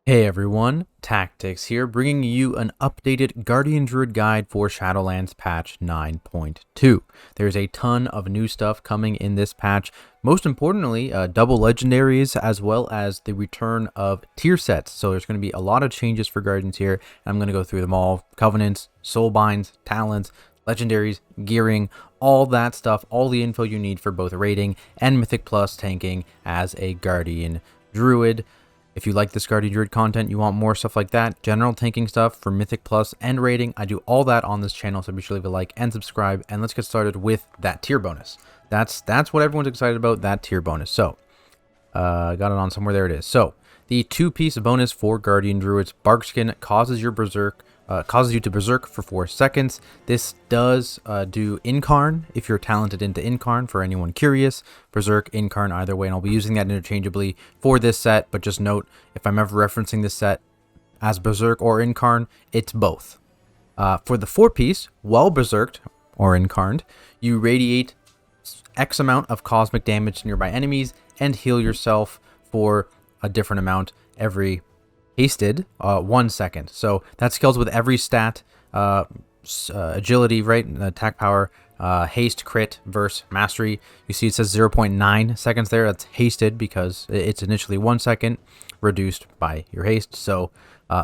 Hey everyone, Tactics here, bringing you an updated Guardian Druid guide for Shadowlands patch 9.2. There's a ton of new stuff coming in this patch, most importantly, double legendaries as well as the return of tier sets. So there's going to be a lot of changes for Guardians here, and I'm going to go through them all. Covenants, Soulbinds, Talents, legendaries, gearing, all that stuff, all the info you need for both raiding and Mythic Plus tanking as a Guardian Druid. If you like this Guardian Druid content, you want more stuff like that, general tanking stuff for Mythic Plus and raiding, I do all that on this channel, so be sure to leave a like and subscribe, and let's get started with that tier bonus. That's what everyone's excited about, that tier bonus. So, got it on somewhere, there it is. So, the 2-piece bonus for Guardian Druids, Barkskin causes you to berserk for 4 seconds. This does do Incarn if you're talented into Incarn, for anyone curious. Berserk, Incarn, either way, and I'll be using that interchangeably for this set, but just note, if I'm ever referencing this set as Berserk or Incarn, it's both. For the 4-piece, while Berserked or Incarned, you radiate X amount of cosmic damage to nearby enemies and heal yourself for a different amount every hasted 1 second. So that scales with every stat, agility, right, attack power, haste, crit, verse, mastery. You see it says 0.9 seconds there. That's hasted because it's initially 1 second reduced by your haste. So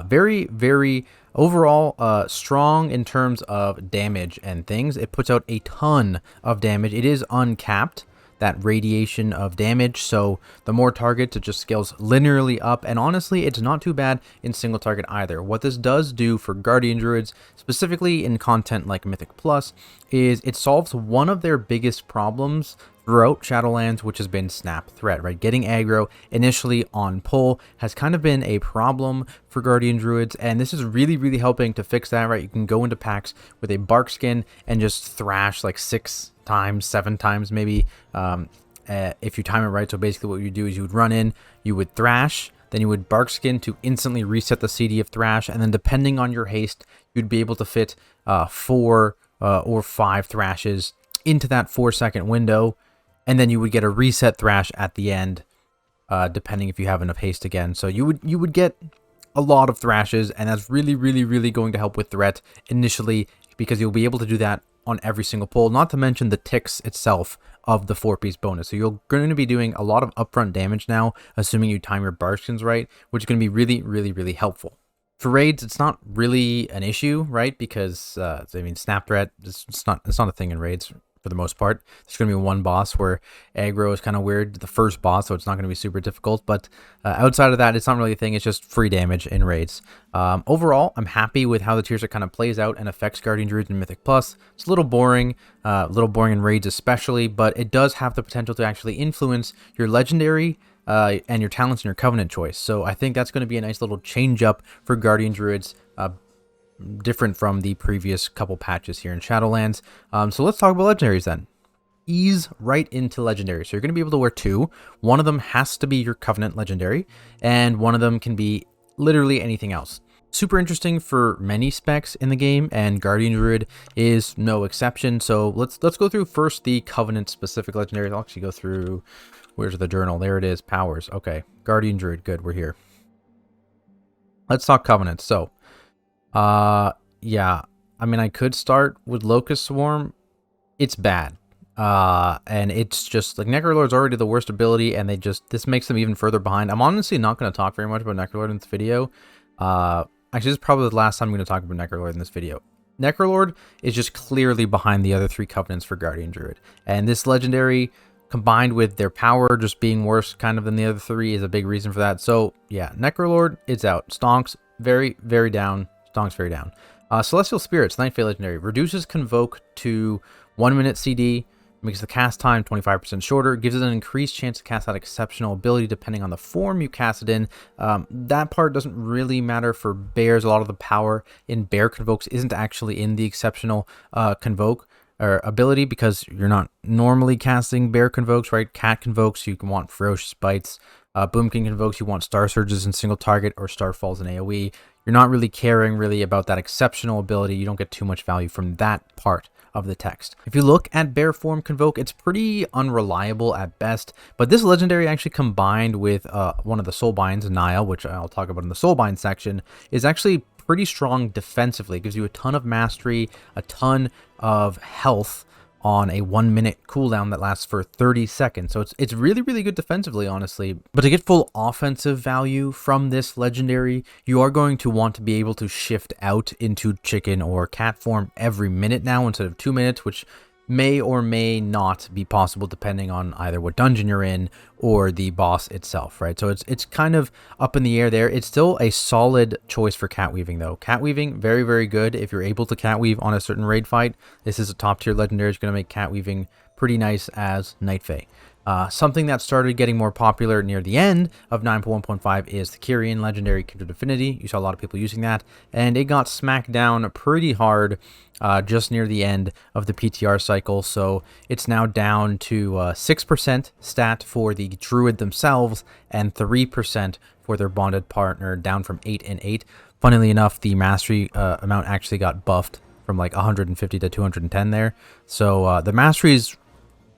very, very overall strong in terms of damage and things. It puts out a ton of damage. It is uncapped, that radiation of damage, so the more targets, it just scales linearly up, and honestly it's not too bad in single target either. What this does do for Guardian Druids, specifically in content like Mythic Plus, is it solves one of their biggest problems throughout Shadowlands, which has been snap threat, right? Getting aggro initially on pull has kind of been a problem for Guardian Druids, and this is really, really helping to fix that, right? You can go into packs with a Barkskin and just thrash like 6 times, 7 times maybe, if you time it right. So basically what you do is you would run in, you would thrash, then you would Barkskin to instantly reset the CD of thrash, and then depending on your haste, you'd be able to fit 4 or 5 thrashes into that 4-second window, and then you would get a reset thrash at the end, depending if you have enough haste again. So you would get a lot of thrashes, and that's really, really, really going to help with threat initially, because you'll be able to do that on every single pull, not to mention the ticks itself of the 4-piece bonus. So you're going to be doing a lot of upfront damage now, assuming you time your Barskins right, which is going to be really, really, really helpful. For raids, it's not really an issue, right? Because I mean, snap threat, it's not a thing in raids for the most part. There's going to be one boss where aggro is kind of weird, the first boss, so it's not going to be super difficult. But outside of that, it's not really a thing. It's just free damage in raids. Overall, I'm happy with how the tier set kind of plays out and affects Guardian Druids in Mythic Plus. It's a little boring in raids especially, but it does have the potential to actually influence your legendary and your talents and your covenant choice. So I think that's going to be a nice little change up for Guardian Druids, different from the previous couple patches here in Shadowlands. So let's talk about legendaries then. Ease right into legendaries. So you're going to be able to wear 2. One of them has to be your covenant legendary, and one of them can be literally anything else. Super interesting for many specs in the game, and Guardian Druid is no exception. So let's go through first the covenant specific legendaries. I'll actually go through, where's the journal? There it is, powers. Okay, Guardian Druid, good, we're here. Let's talk covenants. So yeah, I mean, I could start with Locust Swarm. It's bad. And it's just like Necrolord's already the worst ability, and this makes them even further behind. I'm honestly not going to talk very much about Necrolord in this video. Actually, this is probably the last time I'm going to talk about Necrolord in this video. Necrolord is just clearly behind the other 3 covenants for Guardian Druid, and this legendary, combined with their power just being worse kind of than the other 3, is a big reason for that. So yeah, Necrolord, it's out. Stonks, very, very down. Stonks, very down. Celestial Spirits, Night Fae legendary, reduces Convoke to 1 minute CD, makes the cast time 25% shorter, gives it an increased chance to cast that exceptional ability depending on the form you cast it in. That part doesn't really matter for bears. A lot of the power in bear Convokes isn't actually in the exceptional Convoke or ability, because you're not normally casting bear Convokes, right? Cat Convokes, you can want Ferocious Bites. Boomkin Convokes, you want Star Surges in single target or Starfalls in AoE. You're not really caring about that exceptional ability. You don't get too much value from that part of the text. If you look at Bear Form Convoke, it's pretty unreliable at best, but this legendary actually combined with one of the Soulbinds, Naya, which I'll talk about in the Soulbinds section, is actually pretty strong defensively. It gives you a ton of mastery, a ton of health on a 1 minute cooldown that lasts for 30 seconds. So it's really, really good defensively, honestly. But to get full offensive value from this legendary, you are going to want to be able to shift out into chicken or cat form every minute now instead of 2 minutes, which may or may not be possible depending on either what dungeon you're in or the boss itself, right? So it's kind of up in the air there. It's still a solid choice for cat weaving though. Cat weaving, very, very good if you're able to cat weave on a certain raid fight. This is a top tier legendary. It's going to make cat weaving pretty nice as Night Fae. Something that started getting more popular near the end of 9.1.5 is the Kyrian legendary Kindred Affinity. You saw a lot of people using that, and it got smacked down pretty hard just near the end of the PTR cycle. So it's now down to 6% stat for the Druid themselves and 3% for their bonded partner, down from 8 and 8. Funnily enough, the mastery amount actually got buffed from like 150 to 210 there. So the mastery is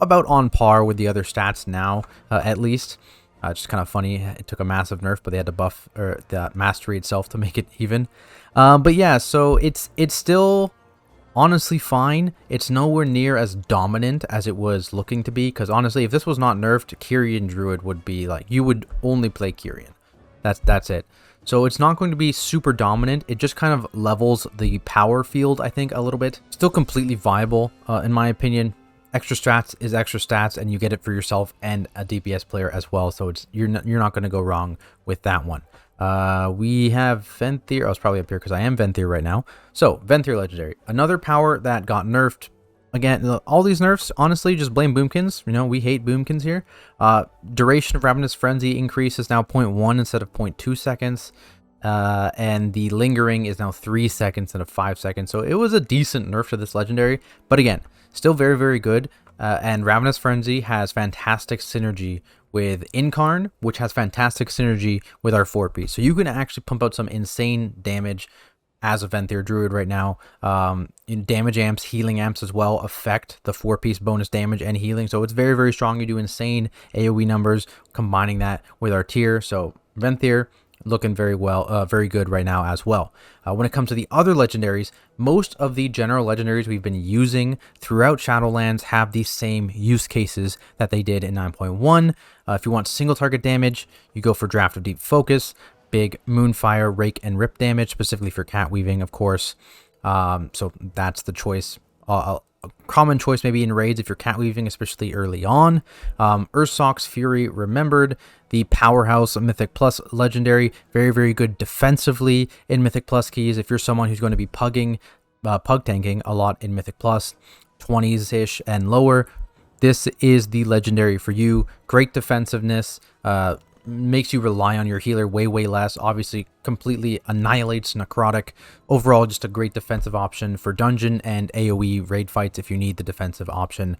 about on par with the other stats now, at least. Just kind of funny. It took a massive nerf, but they had to buff the mastery itself to make it even. But yeah, so it's still honestly fine. It's nowhere near as dominant as it was looking to be, because honestly, if this was not nerfed, Kyrian Druid would be like, you would only play Kyrian. That's it. So it's not going to be super dominant. It just kind of levels the power field, I think, a little bit. Still completely viable, in my opinion. Extra stats is extra stats, and you get it for yourself and a DPS player as well. So you're not going to go wrong with that one. We have Venthyr. I was probably up here because I am Venthyr right now. So Venthyr legendary, another power that got nerfed. Again, all these nerfs, honestly, just blame Boomkins. You know, we hate Boomkins here. Duration of Ravenous Frenzy increase is now 0.1 instead of 0.2 seconds. And the lingering is now 3 seconds instead of 5 seconds. So it was a decent nerf to this legendary. But again, still very, very good. And Ravenous Frenzy has fantastic synergy with Incarn, which has fantastic synergy with our 4-piece. So you can actually pump out some insane damage as a Venthyr Druid right now. In damage amps, healing amps as well affect the 4-piece bonus damage and healing. So it's very, very strong. You do insane AoE numbers combining that with our tier. So Venthyr looking very well, very good right now as well. When it comes to the other legendaries, most of the general legendaries we've been using throughout Shadowlands have the same use cases that they did in 9.1. If you want single target damage, you go for Draft of Deep Focus, big Moonfire, Rake, and Rip damage, specifically for cat weaving, of course. So that's the choice. A common choice maybe in raids if you're cat weaving, especially early on. Ursox Fury Remembered, the powerhouse Mythic Plus legendary, very, very good defensively in Mythic Plus keys. If you're someone who's going to be pug tanking a lot in Mythic Plus, 20s-ish and lower, this is the legendary for you. Great defensiveness, makes you rely on your healer way, way less. Obviously, completely annihilates necrotic. Overall, just a great defensive option for dungeon and AoE raid fights if you need the defensive option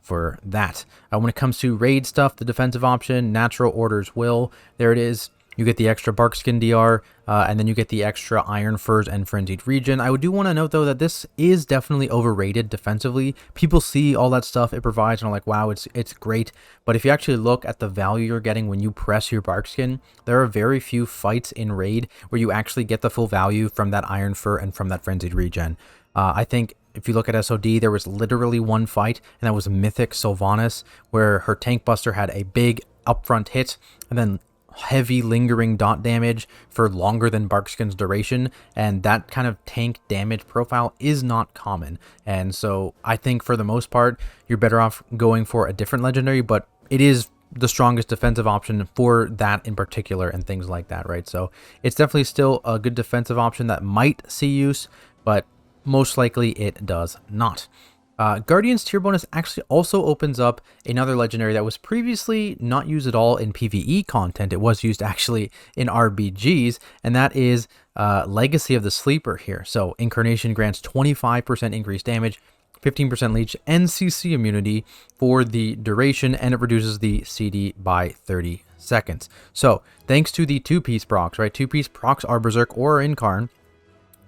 for that. When it comes to raid stuff, the defensive option, Natural Order's Will, there it is. You get the extra Barkskin DR, and then you get the extra Iron Furs and Frenzied Regen. I do want to note, though, that this is definitely overrated defensively. People see all that stuff it provides and are like, wow, it's great. But if you actually look at the value you're getting when you press your Barkskin, there are very few fights in Raid where you actually get the full value from that Iron Fur and from that Frenzied Regen. I think if you look at SOD, there was literally one fight, and that was Mythic Sylvanas, where her Tank Buster had a big upfront hit, and then heavy lingering dot damage for longer than Barkskin's duration, and that kind of tank damage profile is not common. And so I think for the most part you're better off going for a different legendary, but it is the strongest defensive option for that in particular and things like that, right? So it's definitely still a good defensive option that might see use, but most likely it does not. Guardian's tier bonus actually also opens up another legendary that was previously not used at all in PvE content. It was used actually in RBGs, and that is Legacy of the Sleeper here. So Incarnation grants 25% increased damage, 15% leech, and CC immunity for the duration, and it reduces the CD by 30 seconds. So thanks to the 2-piece procs, right? 2-piece procs are Berserk or Incarn.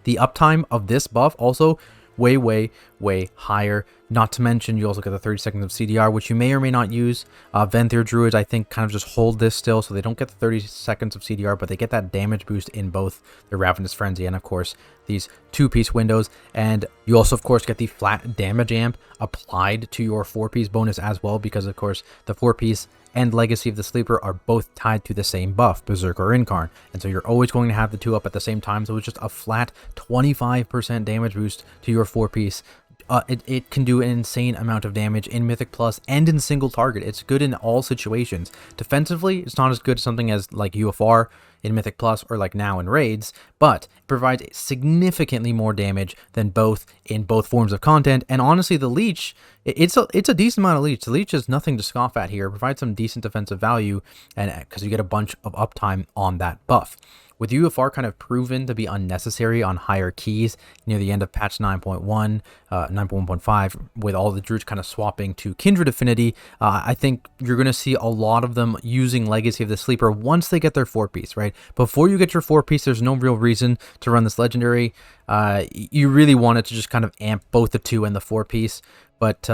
The uptime of this buff also way, way, way higher. Not to mention, you also get the 30 seconds of CDR, which you may or may not use. Venthyr Druids, I think, kind of just hold this still, so they don't get the 30 seconds of CDR, but they get that damage boost in both the Ravenous Frenzy and, of course, these 2-piece windows. And you also, of course, get the flat damage amp applied to your 4-piece bonus as well, because, of course, the 4-piece and Legacy of the Sleeper are both tied to the same buff, Berserker or Incarn. And so you're always going to have the two up at the same time, so it's just a flat 25% damage boost to your 4-piece. It can do an insane amount of damage in Mythic Plus and in single target. It's good in all situations. Defensively, it's not as good as something as like UFR in Mythic Plus or like now in Raids, but it provides significantly more damage than both in both forms of content. And honestly, the Leech, it's a decent amount of Leech. The Leech is nothing to scoff at here. It provides some decent defensive value, and because you get a bunch of uptime on that buff. With UFR kind of proven to be unnecessary on higher keys near the end of patch 9.1, 9.1.5, with all the Druids kind of swapping to Kindred Affinity, I think you're going to see a lot of them using Legacy of the Sleeper once they get their 4-piece, right? Before you get your 4-piece, there's no real reason to run this Legendary. You really want it to just kind of amp both the 2 and the 4-piece, but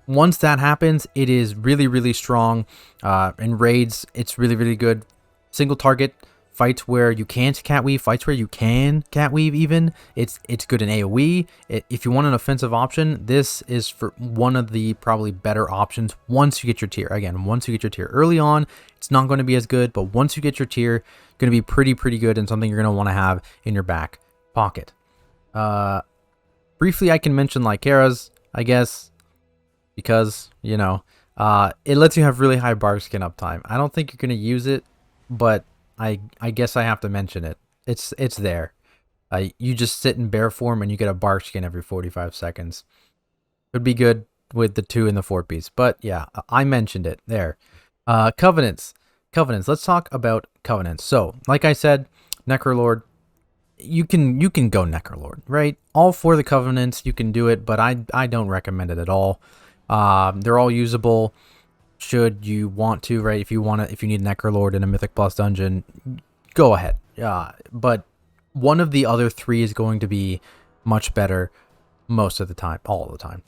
once that happens, it is really, really strong. In Raids, it's really, really good. Single target fights where you can't cat weave, fights where you can cat weave even. It's good in AoE. If you want an offensive option, this is for one of the probably better options once you get your tier. Again, once you get your tier. Early on, it's not going to be as good, but once you get your tier, going to be pretty good and something you're going to want to have in your back pocket. Briefly, I can mention Lycaras, I guess, because, you know, it lets you have really high bark skin uptime. I don't think you're going to use it, but I guess I have to mention it. It's there. You just sit in bear form and you get a bark skin every 45 seconds. Would be good with the 2 and the 4-piece, but yeah, I mentioned it there. Covenants. Let's talk about Covenants. So, like I said, Necrolord, you can go Necrolord, right? All 4 of the Covenants, you can do it, but I don't recommend it at all. They're all usable. Should you want to, right? If you need Necrolord in a Mythic Plus dungeon, go ahead. But one of the other 3 is going to be much better most of the time, all the time.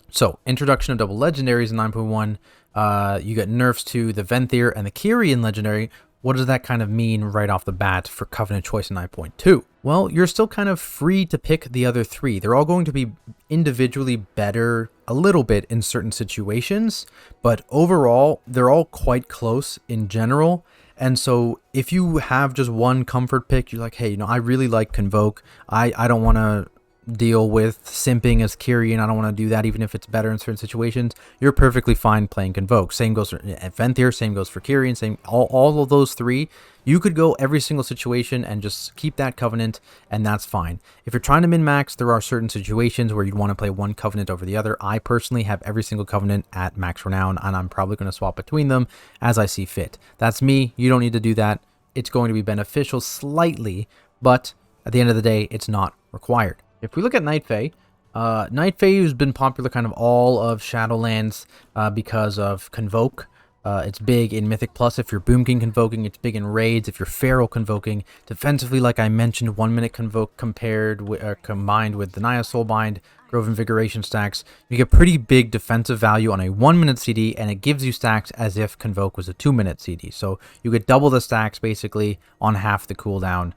So, introduction of double legendaries in 9.1. You get nerfs to the Venthyr and the Kyrian legendary. What does that kind of mean right off the bat for Covenant choice in 9.2? Well, you're still kind of free to pick the other 3. They're all going to be individually better a little bit in certain situations, but overall, they're all quite close in general. And so if you have just one comfort pick, you're like, hey, you know, I really like Convoke. I don't want to deal with simping as Kyrian. I don't want to do that even if it's better in certain situations. You're perfectly fine playing Convoke. Same goes for Venthyr, same goes for Kyrian, same all of those 3. You could go every single situation and just keep that Covenant, and that's fine. If you're trying to min-max, there are certain situations where you'd want to play one Covenant over the other. I personally have every single Covenant at max renown, and I'm probably going to swap between them as I see fit. That's me. You don't need to do that. It's going to be beneficial slightly, but at the end of the day, it's not required. If we look at Night Fae, Night Fae has been popular kind of all of Shadowlands because of Convoke. It's big in Mythic Plus if you're Boomkin convoking. It's big in Raids if you're Feral convoking. Defensively, like I mentioned, 1 minute convoke combined with the Naya Soulbind, Grove Invigoration stacks. You get pretty big defensive value on a 1 minute CD, and it gives you stacks as if Convoke was a 2 minute CD. So you get double the stacks basically on half the cooldown.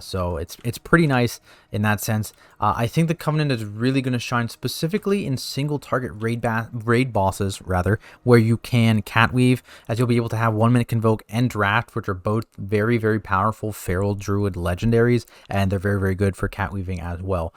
So it's pretty nice in that sense. I think the Covenant is really going to shine specifically in single target raid bosses, where you can cat weave, as you'll be able to have 1 minute Convoke and Draft, which are both very, very powerful Feral Druid legendaries, and they're very, very good for cat weaving as well.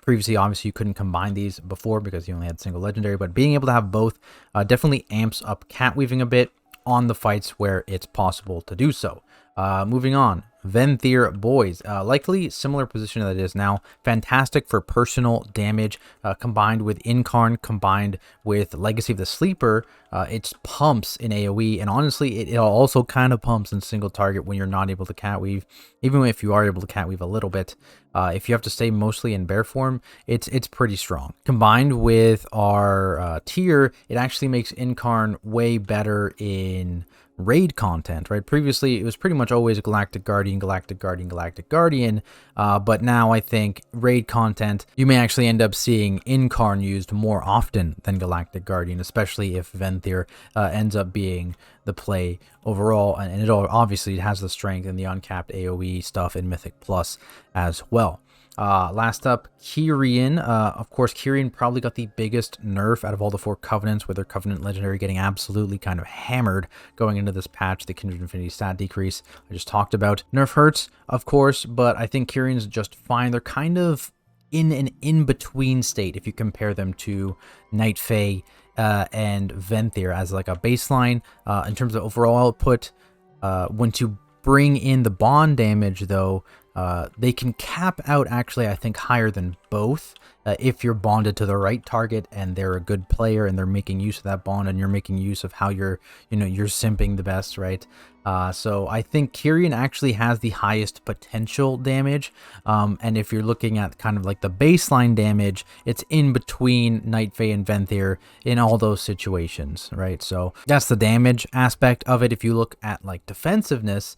Previously, obviously, you couldn't combine these before because you only had single legendary, but being able to have both definitely amps up cat weaving a bit on the fights where it's possible to do so. Moving on, Venthyr Boys, likely similar position that it is now. Fantastic for personal damage, combined with Incarn, combined with Legacy of the Sleeper. It pumps in AoE, and honestly, it also kind of pumps in single target when you're not able to cat weave. Even if you are able to cat weave a little bit, if you have to stay mostly in bear form, it's pretty strong. Combined with our tier, it actually makes Incarn way better in raid content, right? Previously, it was pretty much always Galactic Guardian, Galactic Guardian, Galactic Guardian, but now I think raid content, you may actually end up seeing Incarn used more often than Galactic Guardian, especially if Venthyr ends up being the play overall, and it obviously has the strength and the uncapped AoE stuff in Mythic Plus as well. Last up, Kyrian. Of course, Kyrian probably got the biggest nerf out of all the 4 Covenants, with their Covenant Legendary getting absolutely kind of hammered going into this patch. The Kindred Infinity stat decrease I just talked about. Nerf hurts, of course, but I think Kyrian's just fine. They're kind of in an in-between state if you compare them to Night Fae and Venthyr as like a baseline. In terms of overall output, once you bring in the bond damage, though, they can cap out actually, I think, higher than both if you're bonded to the right target and they're a good player and they're making use of that bond and you're making use of how you're simping the best, right? So I think Kyrian actually has the highest potential damage, and if you're looking at kind of like the baseline damage, it's in between Night Fae and Venthyr in all those situations, right? So that's the damage aspect of it. If you look at like defensiveness,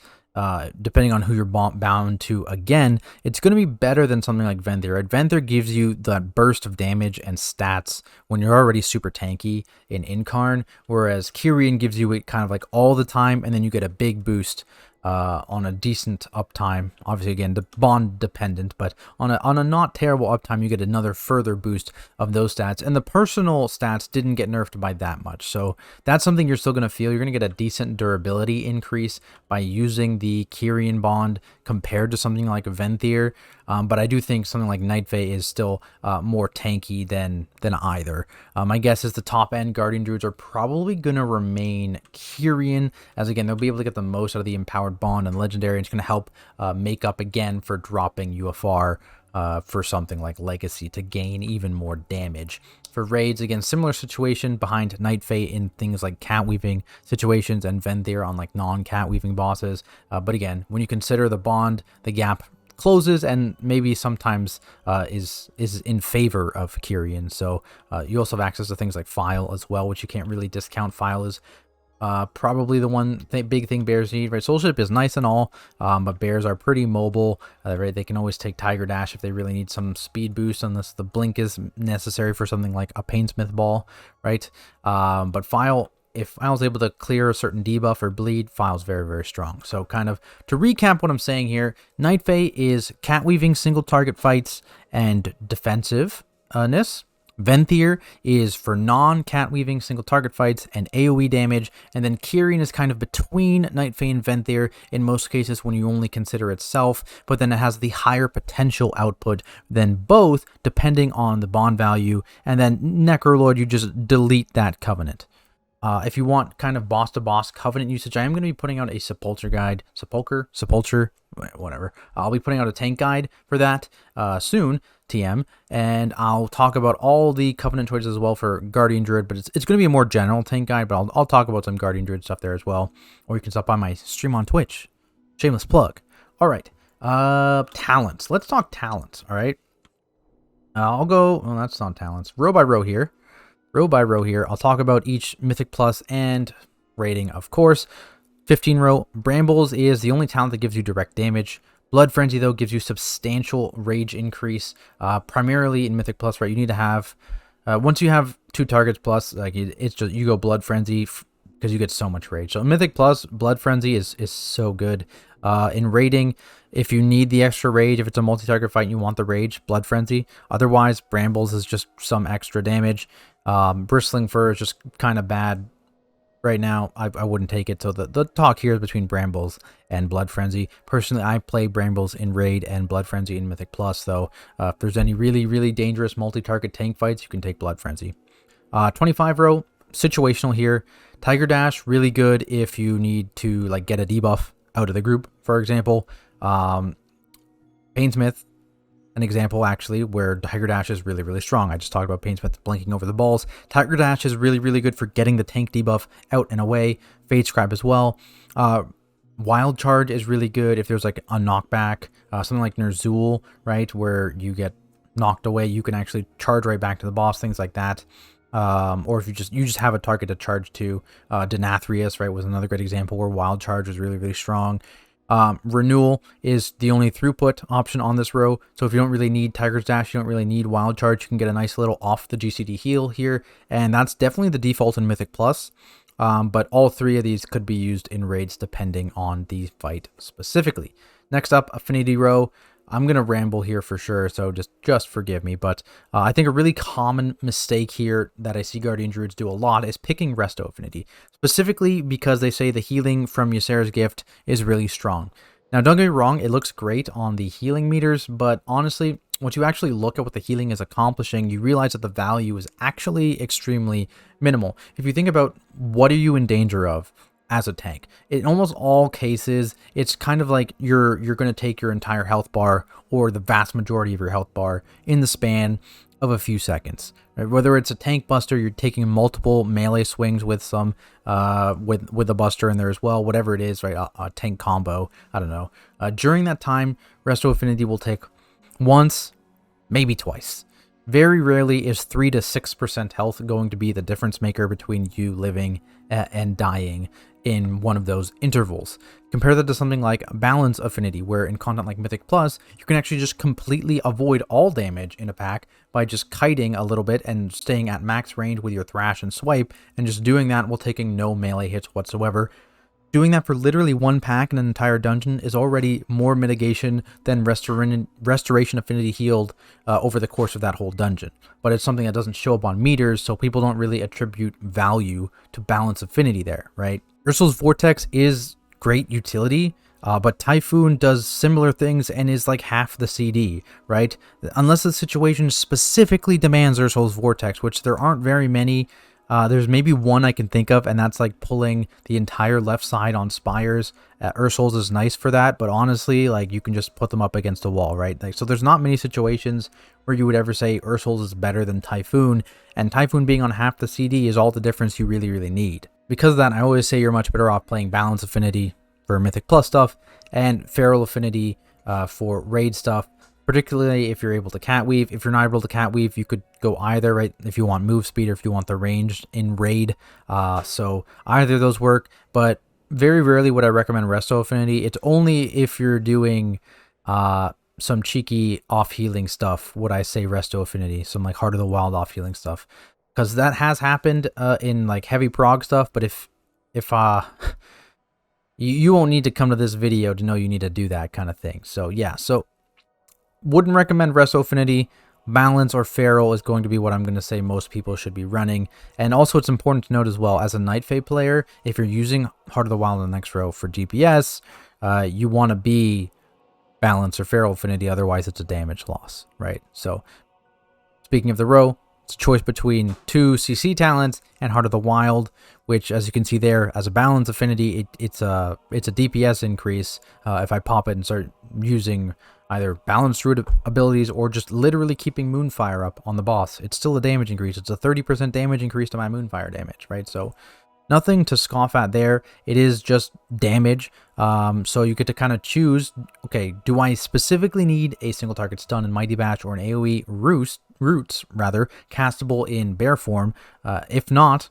depending on who you're bound to, again, it's going to be better than something like Venthyr. Right? Venthyr gives you that burst of damage and stats when you're already super tanky in Incarn, whereas Kyrian gives you it kind of like all the time, and then you get a big boost on a decent uptime. Obviously, again, the bond dependent, but on a not terrible uptime, you get another further boost of those stats. And the personal stats didn't get nerfed by that much, so that's something you're still going to feel. You're going to get a decent durability increase by using the Kyrian bond compared to something like Venthyr. But I do think something like Night Fae is still more tanky than either. My guess is the top end Guardian Druids are probably going to remain Kyrian, as again, they'll be able to get the most out of the empowered bond and Legendary, and it's going to help make up again for dropping UFR for something like Legacy to gain even more damage. For raids, again, similar situation behind Night Fae in things like cat weaving situations and Venthyr on like non-cat weaving bosses. But again, when you consider the bond, the gap closes and maybe sometimes is in favor of Kyrian. So you also have access to things like File as well, which you can't really discount. File is probably the one big thing bears need, right? Soulship is nice and all, but bears are pretty mobile, right? They can always take Tiger Dash if they really need some speed boost, unless the blink is necessary for something like a Painsmith Ball, right? But File, if File's able to clear a certain debuff or bleed, File's very, very strong. So kind of to recap what I'm saying here, Night Fae is cat weaving single target fights and defensiveness. Venthyr is for non-cat weaving single target fights and AoE damage, and then Kyrian is kind of between Night Fae and Venthyr in most cases when you only consider itself, but then it has the higher potential output than both depending on the bond value, and then Necrolord, you just delete that Covenant. If you want kind of boss-to-boss Covenant usage, I am going to be putting out a Sepulcher guide. Sepulcher, whatever. I'll be putting out a tank guide for that soon, TM, and I'll talk about all the Covenant choices as well for Guardian Druid, but it's going to be a more general tank guide, but I'll talk about some Guardian Druid stuff there as well. Or you can stop by my stream on Twitch. Shameless plug. All right. Talents. Let's talk talents, all right? I'll go... Well, that's not talents. Row by row here. Row by row here. I'll talk about each Mythic Plus and rating, of course. 15 row. Brambles is the only talent that gives you direct damage. Blood Frenzy, though, gives you substantial rage increase, primarily in Mythic Plus, right? You need to have, once you have 2 targets plus, like it's just, you go Blood Frenzy because you get so much rage. So Mythic Plus, Blood Frenzy is so good. In raiding, if you need the extra rage, if it's a multi-target fight and you want the rage, Blood Frenzy. Otherwise, Brambles is just some extra damage. Bristling Fur is just kind of bad right now. I wouldn't take it. So the talk here is between Brambles and Blood Frenzy. Personally, I play Brambles in Raid and Blood Frenzy in Mythic Plus, though. If there's any really, really dangerous multi-target tank fights, you can take Blood Frenzy. 25 row, situational here. Tiger Dash, really good if you need to like get a debuff out of the group, for example. Painsmith, an example actually where Tiger Dash is really, really strong. I just talked about Painsmith blinking over the balls. Tiger Dash is really, really good for getting the tank debuff out and away. Fade Scribe as well. Wild Charge is really good if there's like a knockback, something like Ner'zhul, right, where you get knocked away, you can actually charge right back to the boss, things like that. or if you just have a target to charge to. Denathrius, right, was another great example where Wild Charge was really, really strong. Renewal is the only throughput option on this row, so if you don't really need Tiger's Dash, you don't really need Wild Charge, you can get a nice little off the GCD heal here, and that's definitely the default in Mythic Plus. But all three of these could be used in raids depending on the fight specifically. Next up, Affinity row. I'm going to ramble here for sure, so just forgive me. But I think a really common mistake here that I see Guardian Druids do a lot is picking Resto Affinity, specifically because they say the healing from Ysera's Gift is really strong. Now, don't get me wrong, it looks great on the healing meters, but honestly, once you actually look at what the healing is accomplishing, you realize that the value is actually extremely minimal. If you think about what are you in danger of as a tank, in almost all cases, it's kind of like you're going to take your entire health bar or the vast majority of your health bar in the span of a few seconds. Right? Whether it's a tank buster, you're taking multiple melee swings with some with a buster in there as well, whatever it is, right? A tank combo, I don't know. During that time, Resto Affinity will take once, maybe twice. Very rarely is 3 to 6% health going to be the difference maker between you living and dying in one of those intervals. Compare that to something like Balance Affinity, where in content like Mythic Plus, you can actually just completely avoid all damage in a pack by just kiting a little bit and staying at max range with your Thrash and Swipe, and just doing that while taking no melee hits whatsoever. Doing that for literally one pack in an entire dungeon is already more mitigation than Restoration Affinity healed over the course of that whole dungeon. But it's something that doesn't show up on meters, so people don't really attribute value to Balance Affinity there, right? Ursul's Vortex is great utility, but Typhoon does similar things and is like half the CD, right? Unless the situation specifically demands Ursul's Vortex, which there aren't very many. There's maybe one I can think of, and that's like pulling the entire left side on Spires. Ursul's is nice for that, but honestly, like you can just put them up against a wall, right? Like, so there's not many situations where you would ever say Ursul's is better than Typhoon, and Typhoon being on half the CD is all the difference you really, really need. Because of that, I always say you're much better off playing Balance Affinity for Mythic Plus stuff, and Feral Affinity for raid stuff. Particularly if you're able to cat weave. If you're not able to cat weave, you could go either, right? If you want move speed or if you want the range in raid. So either of those work, but very rarely would I recommend Resto Affinity. It's only if you're doing some cheeky off healing stuff would I say Resto Affinity, some like Heart of the Wild off healing stuff, because that has happened in like heavy prog stuff. But if you won't need to come to this video to know you need to do that kind of thing. So yeah, so wouldn't recommend Resto Affinity. Balance or Feral is going to be what I'm going to say most people should be running. And also it's important to note as well, as a Night Fae player, if you're using Heart of the Wild in the next row for DPS, you want to be Balance or Feral Affinity, otherwise it's a damage loss, right? So speaking of the row, it's a choice between 2 CC talents and Heart of the Wild, which, as you can see there, as a Balance Affinity, it's a DPS increase. If I pop it and start using either Balanced Druid abilities or just literally keeping Moonfire up on the boss, it's still a damage increase. It's a 30% damage increase to my Moonfire damage, right? So nothing to scoff at there. It is just damage. So you get to kind of choose, okay, do I specifically need a single target stun in Mighty Bash or an AoE roots rather, castable in bear form? If not,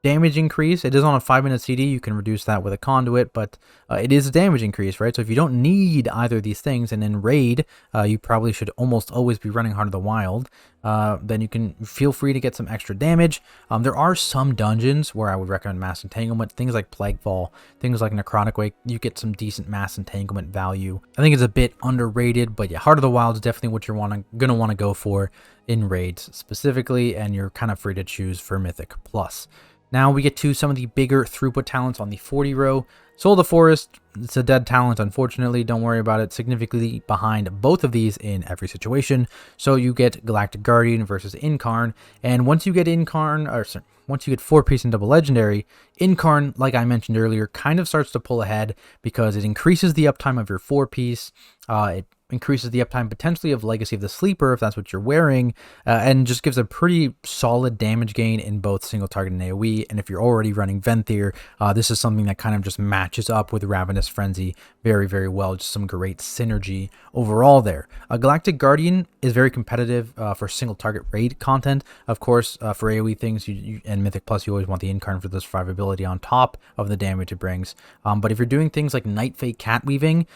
damage increase. It is on a 5-minute CD. You can reduce that with a conduit, but it is a damage increase, right? So if you don't need either of these things, and in raid, you probably should almost always be running Heart of the Wild, then you can feel free to get some extra damage. There are some dungeons where I would recommend Mass Entanglement, things like Plaguefall, things like Necrotic Wake. You get some decent Mass Entanglement value. I think it's a bit underrated, but yeah, Heart of the Wild is definitely what you're gonna want to go for in raids specifically, and you're kind of free to choose for Mythic Plus. Now we get to some of the bigger throughput talents on the 40 row. Soul of the Forest, it's a dead talent, unfortunately. Don't worry about it. Significantly behind both of these in every situation. So you get Galactic Guardian versus Incarn. And once you get once you get 4-piece and double legendary, Incarn, like I mentioned earlier, kind of starts to pull ahead because it increases the uptime of your 4-piece. It increases the uptime potentially of Legacy of the Sleeper if that's what you're wearing, and just gives a pretty solid damage gain in both single target and AoE. And if you're already running Venthyr, this is something that kind of just matches up with Ravenous Frenzy very, very well. Just some great synergy overall there. Galactic Guardian is very competitive for single target raid content. Of course, for AoE things and Mythic Plus, you always want the Incarn for the survivability on top of the damage it brings. But if you're doing things like Night Fate Cat Weaving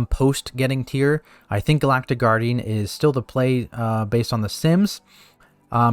post getting tier, I think Galactic Guardian is still the play based on the Sims.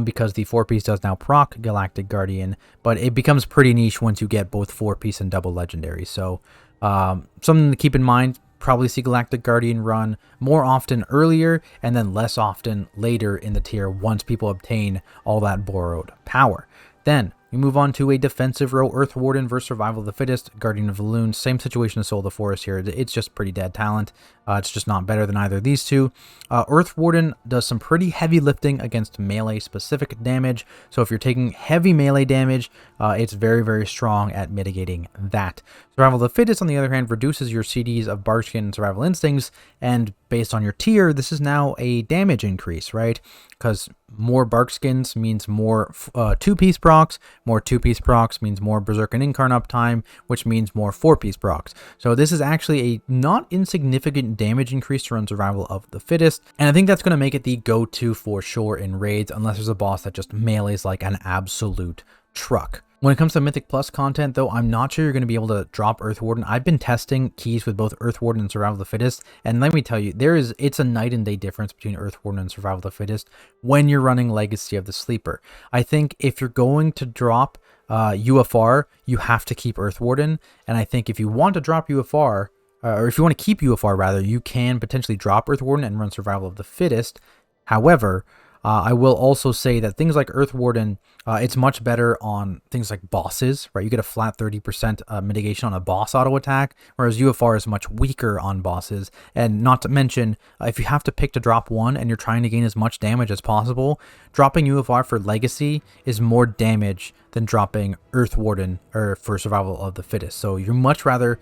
Because the 4-piece does now proc Galactic Guardian, but it becomes pretty niche once you get both 4-piece and double legendary. So something to keep in mind, probably see Galactic Guardian run more often earlier and then less often later in the tier once people obtain all that borrowed power. Then we move on to a defensive row, Earth Warden versus Survival of the Fittest, Guardian of the Loon. Same situation as Soul of the Forest here. It's just pretty dead talent. It's just not better than either of these two. Earth Warden does some pretty heavy lifting against melee specific damage. So if you're taking heavy melee damage, it's very, very strong at mitigating that. Survival of the Fittest, on the other hand, reduces your CDs of Barkskin and Survival Instincts, and based on your tier, this is now a damage increase, right? Because more Barkskins means more 2-piece procs, more 2-piece procs means more Berserk and Incarn uptime, which means more 4-piece procs. So this is actually a not insignificant damage increase to run Survival of the Fittest, and I think that's going to make it the go-to for sure in raids, unless there's a boss that just melees like an absolute truck. When it comes to Mythic Plus content, though, I'm not sure you're going to be able to drop Earth Warden. I've been testing keys with both Earth Warden and Survival of the Fittest, and let me tell you, it's a night and day difference between Earth Warden and Survival of the Fittest when you're running Legacy of the Sleeper. I think if you're going to drop UFR, you have to keep Earth Warden, and I think if you want to drop UFR, or if you want to keep UFR rather, you can potentially drop Earth Warden and run Survival of the Fittest. However, I will also say that things like Earth Warden, it's much better on things like bosses, right? You get a flat 30% mitigation on a boss auto attack, whereas UFR is much weaker on bosses. And not to mention, if you have to pick to drop one and you're trying to gain as much damage as possible, dropping UFR for Legacy is more damage than dropping Earth Warden or for Survival of the Fittest. So you'd much rather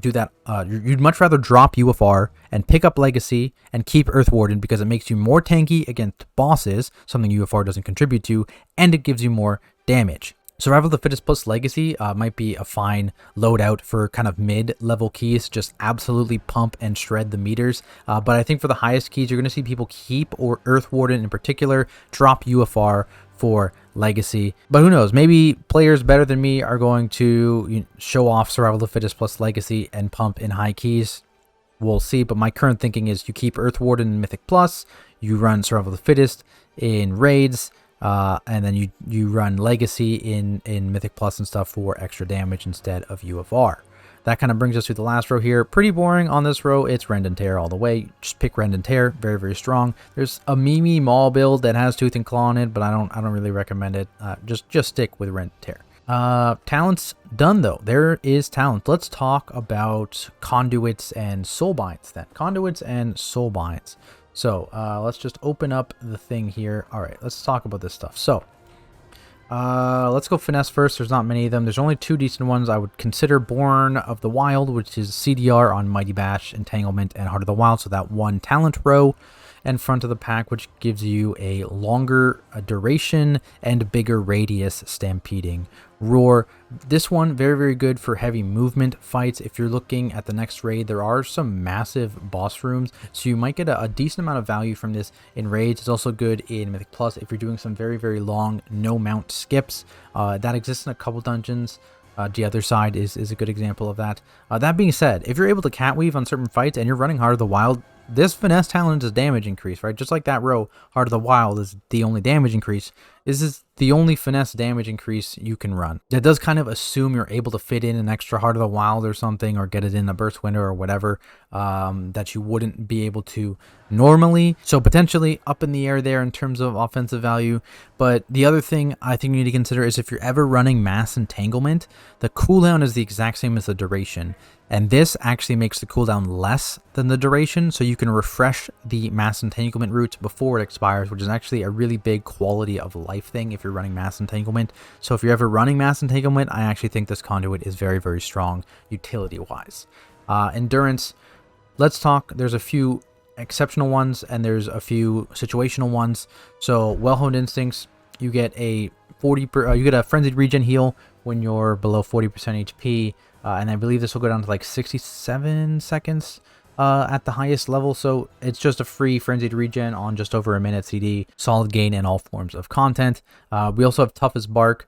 do that. You'd much rather drop UFR and pick up Legacy and keep Earth Warden because it makes you more tanky against bosses, something UFR doesn't contribute to, and it gives you more damage. Survival of the Fittest plus Legacy might be a fine loadout for kind of mid-level keys, just absolutely pump and shred the meters. But I think for the highest keys, you're going to see people keep, or Earth Warden in particular, drop UFR for Legacy. But who knows, maybe players better than me are going to show off Survival of the Fittest plus Legacy and pump in high keys. We'll see, but my current thinking is you keep Earth Warden in Mythic Plus, you run Survival of the Fittest in raids, and then you run Legacy in Mythic Plus and stuff for extra damage instead of UFR. That kind of brings us to the last row here. Pretty boring on this row. It's Rend and Tear all the way. Just pick Rend and Tear. Very, very strong. There's a Mimi Maul build that has Tooth and Claw in it, but I don't really recommend it. Just stick with Rend and Tear. Talents done though. There is talent. Let's talk about Conduits and Soulbinds then. Conduits and Soulbinds. So let's just open up the thing here. All right, let's talk about this stuff. So let's go Finesse first. There's not many of them. There's only two decent ones. I would consider Born of the Wild, which is CDR on Mighty Bash, Entanglement, and Heart of the Wild. So that one talent row and front of the pack, which gives you a longer duration and bigger radius stampeding roar. This one, very, very good for heavy movement fights. If you're looking at the next raid, there are some massive boss rooms, so you might get a decent amount of value from this in raids. It's also good in Mythic Plus if you're doing some very, very long no mount skips. That exists in a couple dungeons. The other side is a good example of that. That being said, if you're able to cat weave on certain fights and you're running Heart of the Wild, this finesse talent is damage increase, right? Just like that row, Heart of the Wild is the only damage increase. This is the only finesse damage increase you can run. That does kind of assume you're able to fit in an extra Heart of the Wild or something, or get it in a burst window or whatever, that you wouldn't be able to normally. So potentially up in the air there in terms of offensive value. But the other thing I think you need to consider is if you're ever running Mass Entanglement, the cooldown is the exact same as the duration. And this actually makes the cooldown less than the duration, so you can refresh the Mass Entanglement route before it expires, which is actually a really big quality of life thing if you're running Mass Entanglement. So if you're ever running Mass Entanglement, I actually think this Conduit is very, very strong utility-wise. Endurance, let's talk. There's a few exceptional ones and there's a few situational ones. So Well-Honed Instincts, you get a you get a frenzied regen heal when you're below 40% HP, and I believe this will go down to like 67 seconds at the highest level. So it's just a free frenzied regen on just over a minute CD, solid gain in all forms of content. We also have Tough as Bark,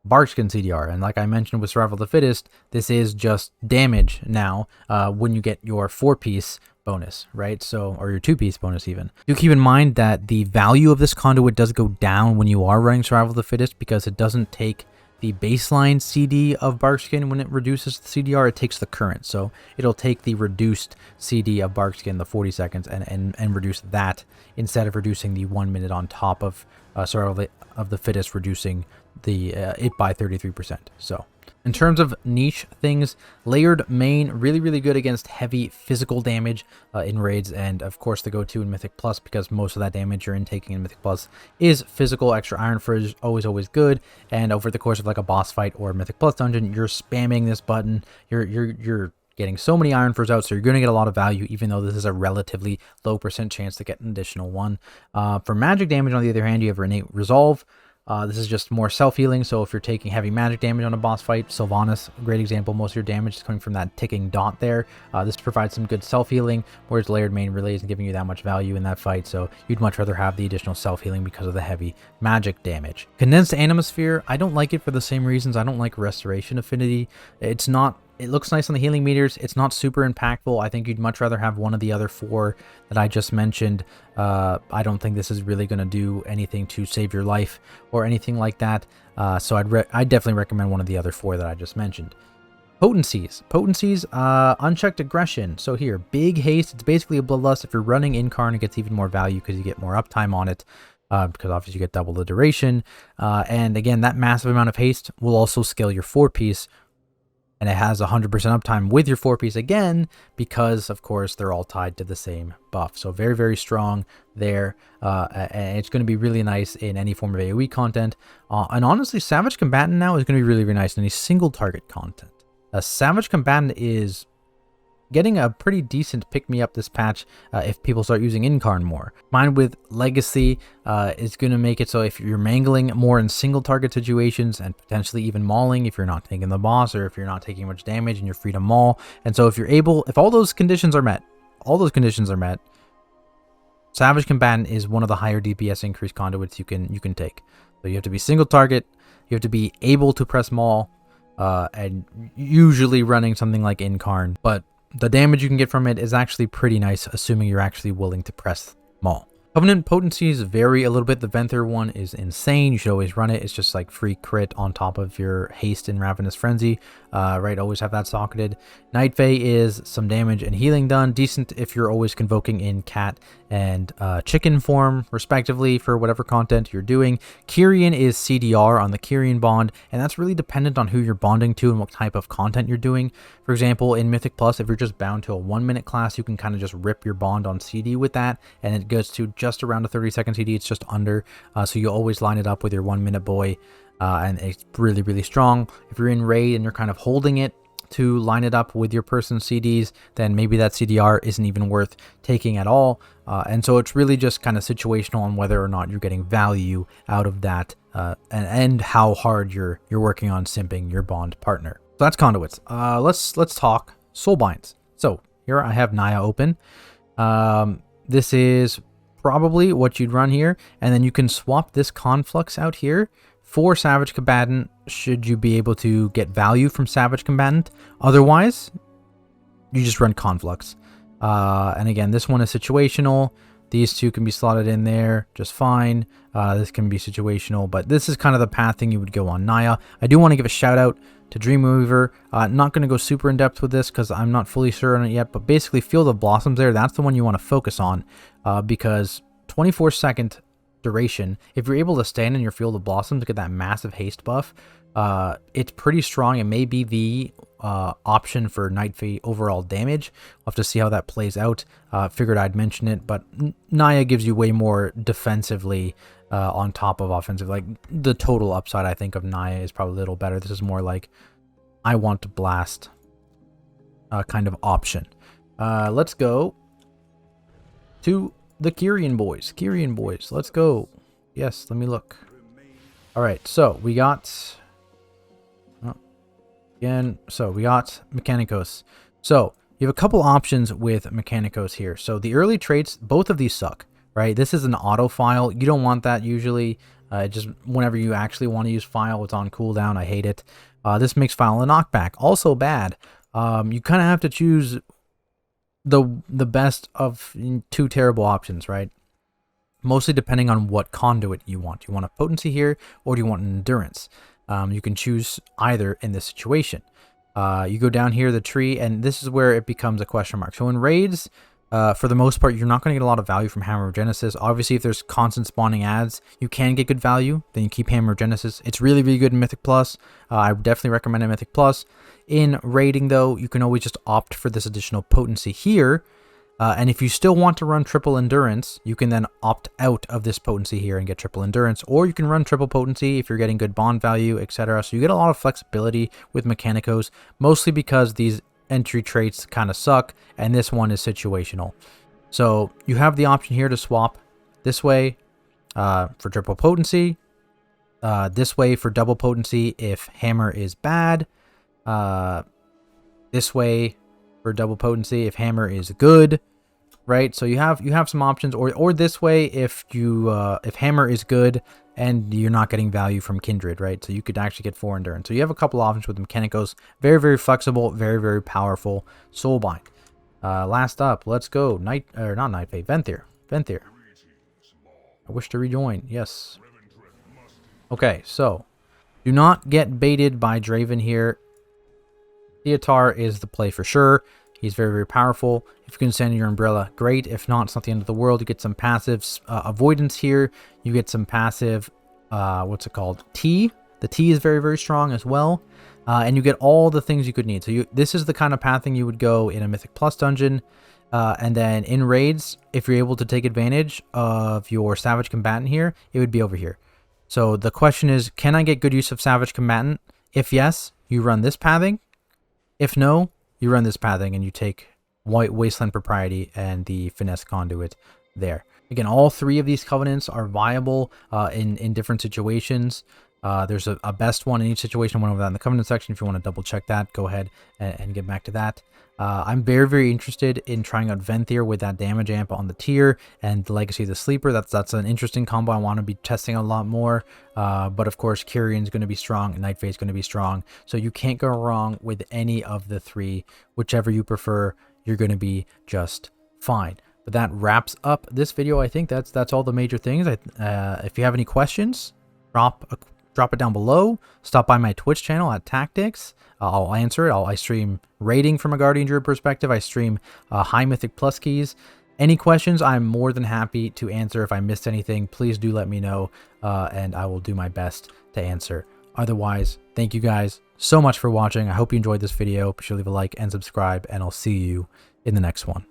Barkskin CDR, and like I mentioned with Survival of the Fittest, this is just damage now when you get your 4-piece bonus, right? So, or your 2-piece bonus even. Do keep in mind that the value of this conduit does go down when you are running Survival of the Fittest, because it doesn't take the baseline CD of Barkskin when it reduces the CDR, it takes the current. So it'll take the reduced CD of Barkskin, the 40 seconds, and reduce that instead of reducing the 1 minute on top of Survival of the Fittest, reducing the it by 33%. So in terms of niche things, Layered Main, really good against heavy physical damage in raids, and of course the go-to in Mythic Plus, because most of that damage you're taking in Mythic Plus is physical. Extra Iron Fridge, always good, and over the course of like a boss fight or a Mythic Plus dungeon, you're spamming this button, you're getting so many Iron Furs out, so you're going to get a lot of value, even though this is a relatively low % chance to get an additional one. For magic damage, on the other hand, you have Innate Resolve. This is just more self-healing, so if you're taking heavy magic damage on a boss fight, Sylvanas, a great example, most of your damage is coming from that ticking dot there. This provides some good self-healing, whereas Layered Main really isn't giving you that much value in that fight, so you'd much rather have the additional self-healing because of the heavy magic damage. Condensed Animosphere, I don't like it for the same reasons. I don't like Restoration Affinity. It looks nice on the healing meters. It's not super impactful. I think you'd much rather have one of the other 4 that I just mentioned. I don't think this is really going to do anything to save your life or anything like that. So I'd definitely recommend one of the other 4 that I just mentioned. Potencies, Unchecked Aggression. So here, Big Haste. It's basically a Bloodlust. If you're running Incarn, it gets even more value because you get more uptime on it. Because obviously you get double the duration. And again, that massive amount of haste will also scale your 4-piece. And it has 100% uptime with your 4-piece again, because of course they're all tied to the same buff. So very strong there. And it's going to be really nice in any form of AoE content. And honestly, Savage Combatant now is going to be really nice in any single target content. A Savage Combatant is getting a pretty decent pick-me-up this patch if people start using Incarn more. Combined with Legacy is going to make it so if you're mangling more in single target situations and potentially even mauling if you're not taking the boss or if you're not taking much damage and you're free to maul. And so if all those conditions are met, Savage Combatant is one of the higher DPS increase conduits you can take. So you have to be single target, you have to be able to press maul, and usually running something like Incarn, but the damage you can get from it is actually pretty nice, assuming you're actually willing to press maul. Covenant potencies vary a little bit. The Venthyr one is insane. You should always run it. It's just like free crit on top of your haste and Ravenous Frenzy. Right, always have that socketed. Night Fae is some damage and healing done. Decent if you're always convoking in cat and chicken form, respectively, for whatever content you're doing. Kyrian is CDR on the Kyrian bond, and that's really dependent on who you're bonding to and what type of content you're doing. For example, in Mythic Plus, if you're just bound to a 1-minute class, you can kind of just rip your bond on CD with that, and it goes to just around a 30-second CD. It's just under, so you always line it up with your 1-minute boy, and it's really strong. If you're in raid and you're kind of holding it to line it up with your person's CDs, then maybe that CDR isn't even worth taking at all. And so it's really just kind of situational on whether or not you're getting value out of that, and how hard you're working on simping your bond partner. So that's Conduits. Let's talk Soulbinds. So here I have Naya open. This is probably what you'd run here, and then you can swap this Conflux out here for Savage Combatant should you be able to get value from Savage Combatant. Otherwise, you just run Conflux. And again, this one is situational. These two can be slotted in there just fine. This can be situational, but this is kind of the pathing you would go on Naya. I do want to give a shout out to Dreamweaver. Not going to go super in depth with this because I'm not fully sure on it yet, but basically Field of Blossoms there, that's the one you want to focus on, because 24-second duration, if you're able to stand in your Field of Blossoms to get that massive haste buff, it's pretty strong. It may be the option for Night Fae overall damage. We'll have to see how that plays out. Figured I'd mention it, but Naya gives you way more defensively on top of offensive. Like the total upside, I think, of Naya is probably a little better. This is more like I want to blast kind of option. Let's go to the Kyrian boys. Kyrian boys, let's go. Yes, let me look. All right, so we got... Again, so we got Mechanicos. So you have a couple options with Mechanicos here. So the early traits, both of these suck, right? This is an auto file. You don't want that usually. Just whenever you actually want to use file, it's on cooldown. I hate it. This makes file a knockback. Also bad. You kind of have to choose the best of two terrible options, right? Mostly depending on what conduit you want. Do you want a potency here, or do you want an endurance? You can choose either in this situation. You go down here the tree, and this is where it becomes a question mark. So in raids, for the most part, you're not going to get a lot of value from Hammer of Genesis. Obviously, if there's constant spawning ads, you can get good value. Then you keep Hammer of Genesis. It's really, really good in Mythic Plus. I would definitely recommend it Mythic Plus. In raiding, though, you can always just opt for this additional potency here. And if you still want to run triple endurance, you can then opt out of this potency here and get triple endurance, or you can run triple potency if you're getting good bond value, etc. So you get a lot of flexibility with Mechanicos, mostly because these entry traits kind of suck, and this one is situational. So you have the option here to swap this way for triple potency, this way for double potency if hammer is bad, this way for double potency if hammer is good, right? So you have some options, or this way if you if hammer is good and you're not getting value from kindred, right? So you could actually get 4 endurance. So you have a couple options with Mechanicos. Very, very flexible, very, very powerful Soulbind. Last up, let's go. Venthyr. Venthyr. I wish to rejoin. Yes. Okay, so do not get baited by Draven here. Theotar is the play for sure. He's very, very powerful. If you can send your umbrella, great. If not, it's not the end of the world. You get some passive avoidance here. You get some passive, what's it called? T. The T is very, very strong as well. And you get all the things you could need. So this is the kind of pathing you would go in a Mythic Plus dungeon. And then in raids, if you're able to take advantage of your Savage Combatant here, it would be over here. So the question is, can I get good use of Savage Combatant? If yes, you run this pathing. If no, you run this pathing and you take White Wasteland Propriety and the Finesse Conduit there. Again, all 3 of these covenants are viable in different situations. There's a best one in each situation. I went over that in the covenant section. If you want to double check that, go ahead and get back to that. I'm very, very interested in trying out Venthyr with that damage amp on the tier and the Legacy of the Sleeper. That's an interesting combo I want to be testing a lot more. But of course, Kyrion's going to be strong and Nightfae's going to be strong. So you can't go wrong with any of the 3. Whichever you prefer, you're going to be just fine. But that wraps up this video. I think that's all the major things. If you have any questions, drop it down below. Stop by my Twitch channel at Tactics. I'll answer it. I stream rating from a Guardian Druid perspective. I stream high Mythic Plus keys. Any questions, I'm more than happy to answer. If I missed anything, please do let me know, and I will do my best to answer. Otherwise, thank you guys so much for watching. I hope you enjoyed this video. Be sure to leave a like and subscribe, and I'll see you in the next one.